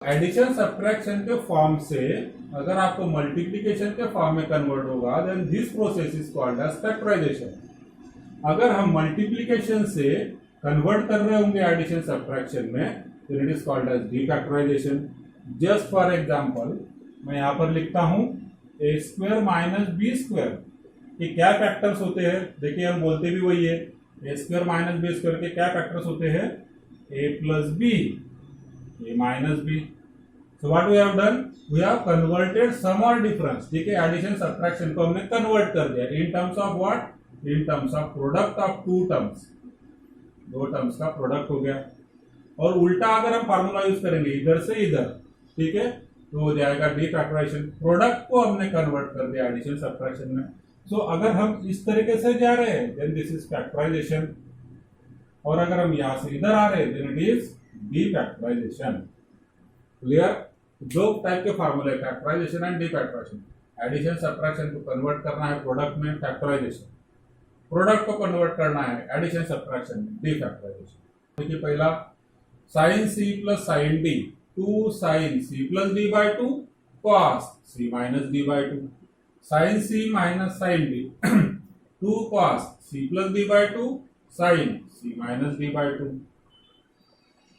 Addition subtraction के form से अगर आपको मल्टीप्लिकेशन के फॉर्म में कन्वर्ट होगा then this process is called as factorisation. अगर हम मल्टीप्लिकेशन से कन्वर्ट कर रहे होंगे एडिशन सब्ट्रैक्शन में तो it is called as defactorisation. Just for example मैं यहाँ पर लिखता हूँ A square minus B square के क्या फैक्टर्स होते हैं। देखिए हम बोलते भी वही है, A square minus B square के क्या फैक्टर्स होते हैं, A plus B a minus b. So what we have done, we have converted sum or difference। ठीक है, एडिशन सब्ट्रैक्शन को हमने कन्वर्ट कर दिया in terms of what, in terms of product of two terms, दो terms का product हो गया। और उल्टा अगर हम फार्मूला यूज करेंगे इधर से इधर, ठीक है, तो हो जाएगा डीफैक्टराइजेशन। प्रोडक्ट को हमने कन्वर्ट कर दिया एडिशन सब्ट्रैक्शन में। सो अगर हम इस तरीके से जा रहे हैं देन दिस इज फैक्टराइजेशन, और अगर हम यहां से इधर आ रहे हैं देन इट इज डीफैक्टराइजेशन। क्लियर? दो टाइप के फार्मूले, फैक्टराइजेशन एंड डीफैक्टराइजेशन। एडिशन सब्ट्रैक्शन को कन्वर्ट करना है प्रोडक्ट में, फैक्टराइजेशन। प्रोडक्ट को कन्वर्ट करना है एडिशन सब्ट्रैक्शन में, डीफैक्टराइजेशन। देखिए पहला sine C plus sine d, 2 sine C plus D by 2 cos c minus d by 2। Sine c minus sine d 2 cos c plus D by 2 sine c minus d by 2।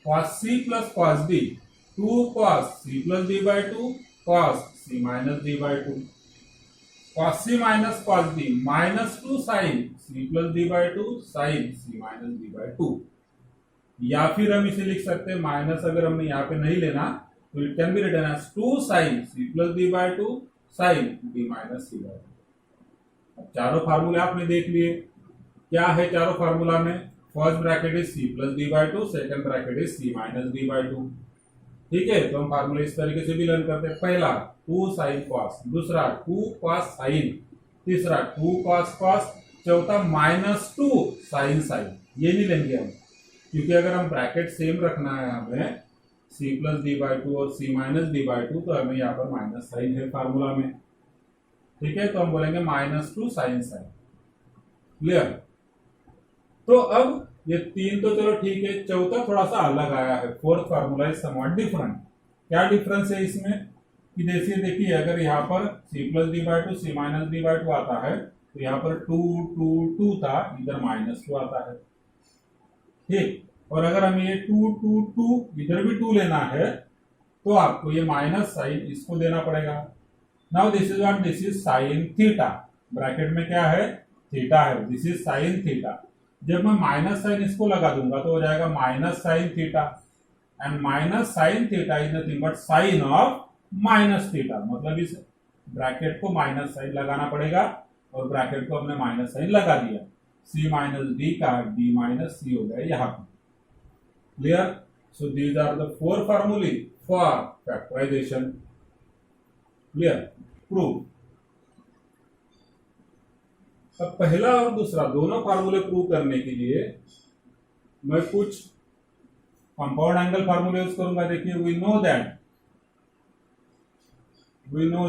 cos c plus cos d, 2 cos c plus d by 2 cos c minus d by 2। cos c minus cos d minus 2 sin c plus d by 2 sin c minus d by 2। या फिर हम इसे लिख सकते हैं minus, अगर हमने यहाँ पे नहीं लेना तो it can be written as 2 sin c plus d by 2 sin d minus c by 2। अब चारों फार्मूले आपने देख लिए, क्या है चारों फार्मूला में। First bracket is c plus D by 2, second bracket is c minus d by 2। ठीक है, तो हम फार्मूला इस तरीके से भी लर्न करते हैं। पहला 2 साइन कॉस, दूसरा 2 कॉस साइन, तीसरा 2 कॉस कॉस, चौथा माइनस 2 साइन साइन। ये नहीं लेंगे हम, क्योंकि अगर हम ब्रैकेट सेम रखना है हमें c प्लस डी बाई 2 और c माइनस डी बाई 2, तो हमें यहाँ पर माइनस साइन है फार्मूला में। ठीक है, तो हम बोलेंगे माइनस 2 साइन साइन। क्लियर? तो अब ये तीन तो चलो ठीक है, चौथा थोड़ा सा अलग आया है। Fourth formula is somewhat different. क्या डिफरेंस है इसमें कि जैसे देखिए अगर यहाँ पर c plus D by 2 c minus d by 2 आता है तो यहाँ पर 2 2 2 था, इधर माइनस 2 आता है। ठीक, और अगर हमें ये 2 2 2 इधर भी 2 लेना है तो आपको ये माइनस साइन इसको देना पड़ेगा। Now this is what, this is sine theta. Bracket में क्या है, थीटा है, दिस इज साइन थीटा। जब मैं माइनस साइन इसको लगा दूंगा तो हो जाएगा minus sine theta, and minus sine theta is nothing but sine of minus theta. मतलब इस ब्रैकेट को माइनस साइन लगाना पड़ेगा और ब्रैकेट को हमने माइनस साइन लगा दिया। c माइनस डी का d माइनस सी हो गया यहाँ पर। Clear? So these are the 4 फार्मूले फॉर फैक्टराइजेशन। क्लियर? प्रूव। अब पहला और दूसरा दोनों फार्मूले प्रूव करने के लिए मैं कुछ कंपाउंड एंगल फार्मूले यूज करूंगा। देखिए वी नो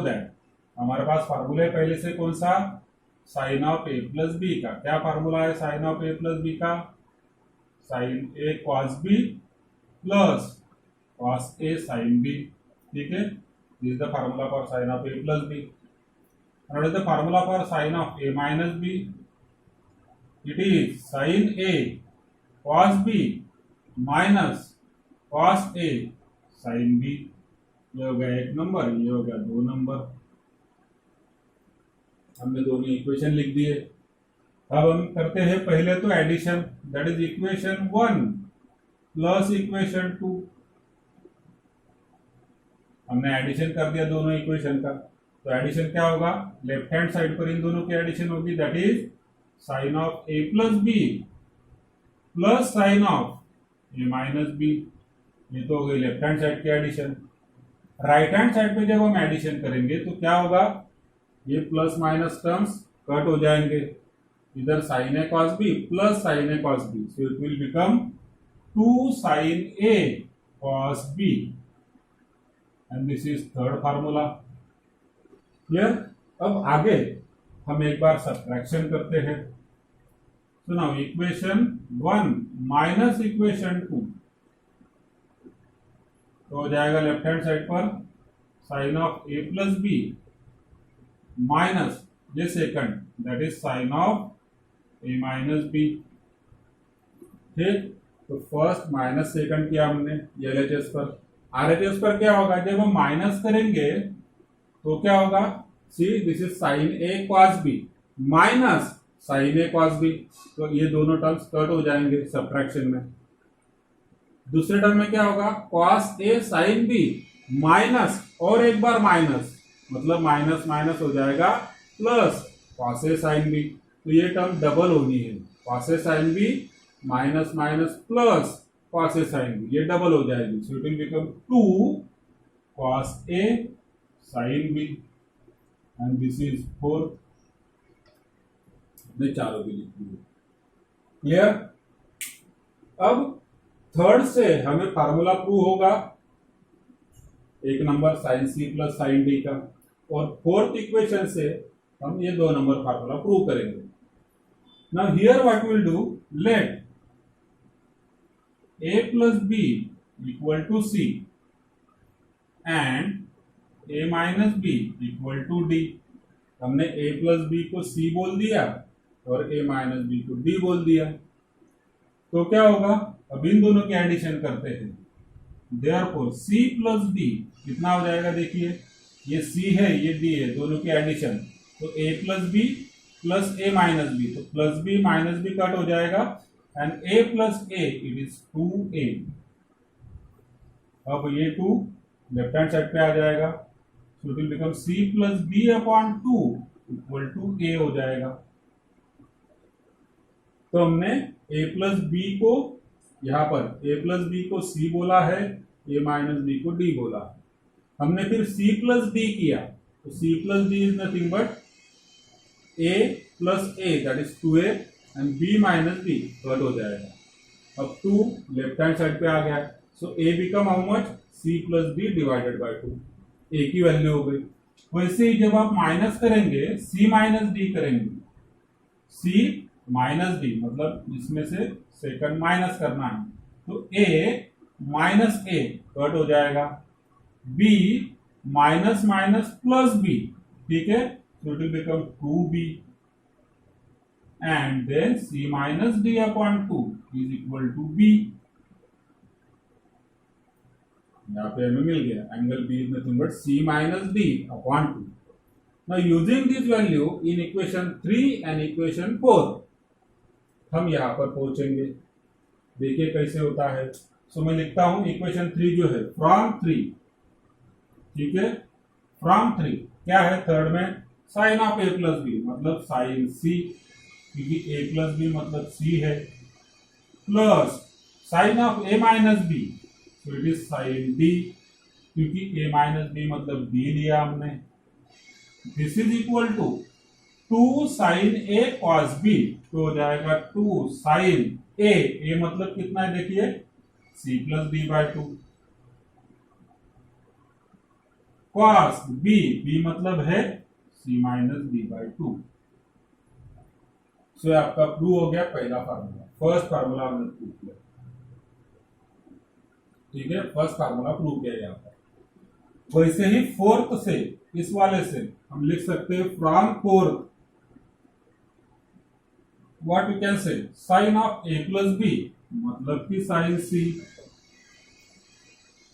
दैट हमारे पास फार्मूले पहले से कौन सा, sine of A plus b का। क्या फार्मूला है sine of A plus b का, साइन ए कॉस बी प्लस कॉस ए साइन बी। ठीक है, this is the formula for sine of A plus b. And what is the formula for sin of a minus b? It is sin a cos b minus cos a sin b। ये हो गया 1 number, ये हो गया 2 number. हमने दोनों equation लिख दिए। अब हम करते हैं पहले तो addition, that is equation 1 plus equation 2। हमने एडिशन कर दिया दोनों इक्वेशन का, तो एडिशन क्या होगा, लेफ्ट हैंड साइड पर इन दोनों की एडिशन होगी, that is sine of A plus B plus sine of A minus B. ये तो हो गई लेफ्ट हैंड साइड की एडिशन। राइट हैंड साइड पे जब हम एडिशन करेंगे तो क्या होगा, ये प्लस माइनस टर्म्स कट हो जाएंगे। इधर sine A cos B plus sine A cos B, so it will become 2 sine A cos B, and this is third formula. Clear? अब आगे हम एक बार सब्ट्रैक्शन करते हैं। So now equation 1 minus equation 2 तो हो जाएगा लेफ्ट हैंड साइड पर sine of A plus B minus ये second that is sine of A minus B. ठीक, तो फर्स्ट माइनस सेकंड किया हमने एलएचएस पर। आरएचएस पर क्या होगा, जब हम माइनस करेंगे तो क्या होगा, see this is sine A cos B minus sine A cos B, तो ये दोनों टर्म्स कट हो जाएंगे सब्ट्रैक्शन में। दूसरे टर्म में क्या होगा, कॉस ए साइन बी माइनस और एक बार माइनस, मतलब माइनस माइनस हो जाएगा प्लस कॉस ए साइन बी, तो ये टर्म डबल होनी है, कॉस ए sine B minus minus plus cos ए साइन बी, ये डबल हो जाएगी। So it will become 2 cos A sine B and this is 4। मैं चारों भी लिख दूंगा। क्लियर। अब थर्ड से हमें फार्मूला प्रूव होगा, एक नंबर साइन सी प्लस साइन डी का, और फोर्थ इक्वेशन से हम ये 2 नंबर फार्मूला प्रूव करेंगे। Now here what will do, let a plus b equal to c and a minus b equal to d। हमने a plus b को c बोल दिया और a minus b को d बोल दिया, तो क्या होगा, अब इन दोनों की एडिशन करते हैं। देयरफॉर c plus d कितना हो जाएगा, देखिए ये c है ये d है, दोनों की एडिशन, तो a plus b plus a minus b, तो plus b minus b cut हो जाएगा and a plus a it is 2a। अब ये 2 लेफ्ट हैंड साइड पे आ जाएगा, so it will become c plus b upon 2 equal to a हो जाएगा। तो हमने a plus b को यहाँ पर a plus b को c बोला है, a minus b को d बोला। हमने फिर c plus d किया, तो c plus d is nothing but a plus a that is 2a and b minus b cut हो जाएगा। अब 2 लेफ्ट हैंड साइड पे आ गया, सो a become how much, c plus b divided by 2, a की value हो गई। वैसे ही जब आप माइनस करेंगे c माइनस d करेंगे, c माइनस d मतलब इसमें से सेकंड माइनस करना है, तो a माइनस a कट हो जाएगा, b minus minus plus b, ठीक है, so it will become 2b and then c minus d upon 2 is equal to b। यहाँ पे हमें मिल गया angle b is nothing but c minus d upon 2। Now using this value in equation 3 and equation 4 हम यहाँ पर पहुंचेंगे। देखिए कैसे होता है। सो मैं लिखता हूं इक्वेशन 3 जो है फ्रॉम 3, ठीक है, फ्रॉम 3 क्या है, थर्ड में sine of a plus B मतलब साइन c, क्योंकि a प्लस बी मतलब c है, plus sine of a minus B, तो इट इज साइन d, क्योंकि a माइनस बी मतलब d लिया हमने। This is equal to 2 sine a cos b, तो हो जाएगा 2 साइन a मतलब कितना है, देखिए c plus d by 2, cos b मतलब है c minus d by 2। So आपका प्रूव हो गया पहला फार्मूला, फर्स्ट फार्मूला हमने प्रूव किया, ठीक है, फर्स्ट फार्मूला प्रूव किया यहाँ पर। वैसे ही फोर्थ से, इस वाले से हम लिख सकते हैं from fourth what we can say, sine of a plus B मतलब कि sine c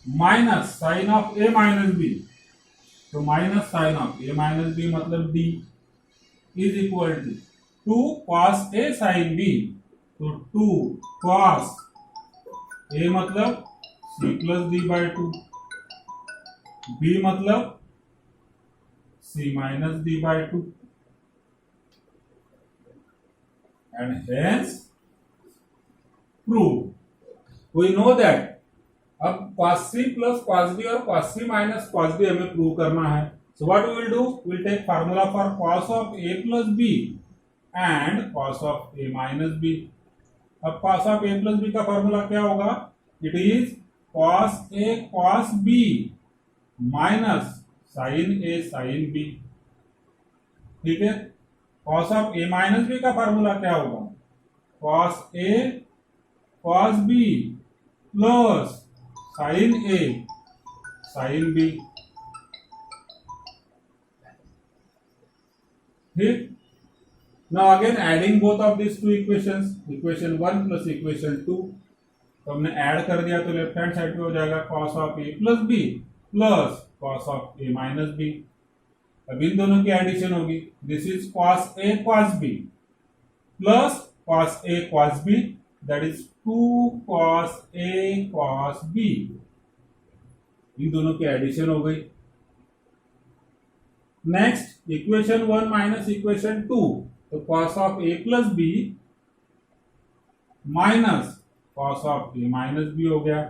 minus sine of a minus B, तो minus sine of a minus B मतलब d is equal to 2 cos a sin b, तो 2 cos a मतलब c plus d by 2, b मतलब c minus d by 2, and hence prove. We know that अब cos c plus cos b और cos c minus cos b हमें prove करना है। So what we will do, we will take formula for cos of a plus b and cos of a minus b। अब cos of a plus b का formula क्या होगा, it is cos a cos b minus sin a sin b, ठीक है। cos of a minus b का formula क्या होगा, cos a cos b plus sin a sine B. ठीक, now again adding both of this two equations, equation 1 plus equation 2, तो हमने add कर दिया तो लेफ्ट हैंड साइड पे हो जाएगा cos of A plus B plus cos of A minus B. अब इन दोनों की एडिशन होगी, this is cos A cos B plus cos A cos B, that is 2 cos A cos B. इन दोनों की एडिशन हो गई। नेक्स्ट इक्वेशन 1 माइनस इक्वेशन 2, तो cos of A plus B minus cos of A minus B हो गया,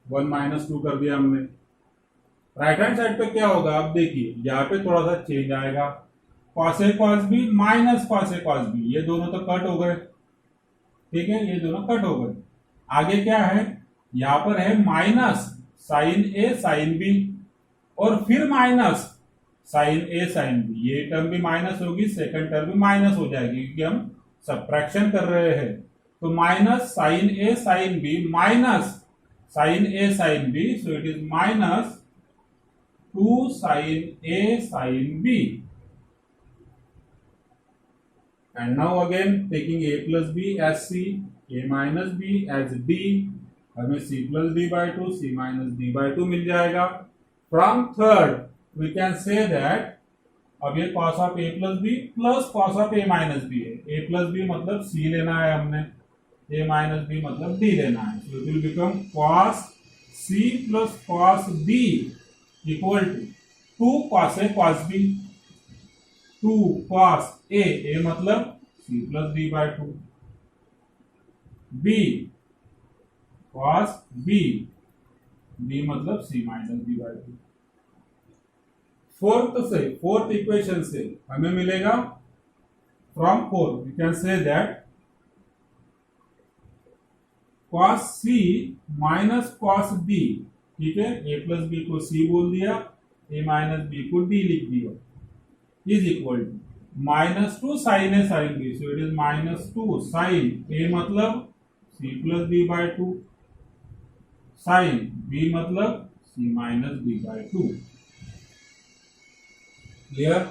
1 minus 2 कर दिया हमने। राइट हैंड साइड पे क्या होगा, अब देखिए यहाँ पे थोड़ा सा चेंज आएगा, cos A cos B minus cos A cos B, ये दोनों तो कट हो गए। ठीक है, ये दोनों कट हो गए। आगे क्या है, यहां पर है minus sine A sine B और फिर minus sine A sine B, ये टर्म भी माइनस होगी, सेकंड टर्म भी माइनस हो जाएगी क्योंकि हम सब्ट्रैक्शन कर रहे हैं। तो minus sine A sine B minus sine A sine B, so it is minus 2 sine A sine B. And now again taking a plus b as c, a minus b as d, हमें c plus d by 2, c minus d by 2 मिल जाएगा। From third we can say that अब ये cos of a plus b plus cos of a minus b है, a plus b मतलब c लेना है हमने, a minus b मतलब d लेना है, so it will become cos c plus cos b equal to 2 cos a cos b, 2 cos a मतलब c plus d by 2, b cos b, b मतलब c minus d by 2। Fourth equation से हमें मिलेगा, from fourth we can say that cos c minus cos b, ठीक है, a plus b को c बोल दिया, a माइनस b को d लिख दिया, is equal to minus 2 sine A sine B, so it is minus 2 sine A मतलब c plus d by 2, sine b मतलब c minus d by 2। Clear.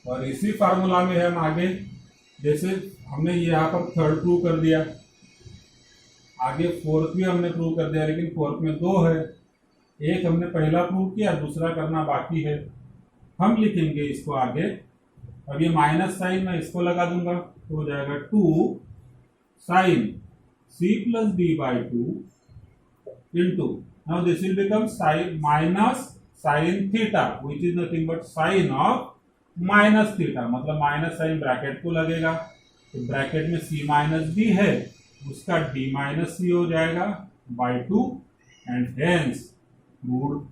और इसी फार्मूला में हम आगे, जैसे हमने यहाँ पर थर्ड प्रूव कर दिया, आगे फोर्थ भी हमने प्रूव कर दिया, लेकिन फोर्थ में 2 है, एक हमने पहला प्रूव किया, दूसरा करना बाकी है। हम लिखेंगे इसको आगे, अब ये माइनस साइन मैं इसको लगा दूंगा तो हो जाएगा 2 sine c plus D by 2 into, now this will become sine minus sine theta which is nothing but sine of minus theta, मतलब माइनस साइन ब्रैकेट को लगेगा, तो ब्रैकेट में c माइनस डी है, उसका d माइनस सी हो जाएगा by 2 and hence root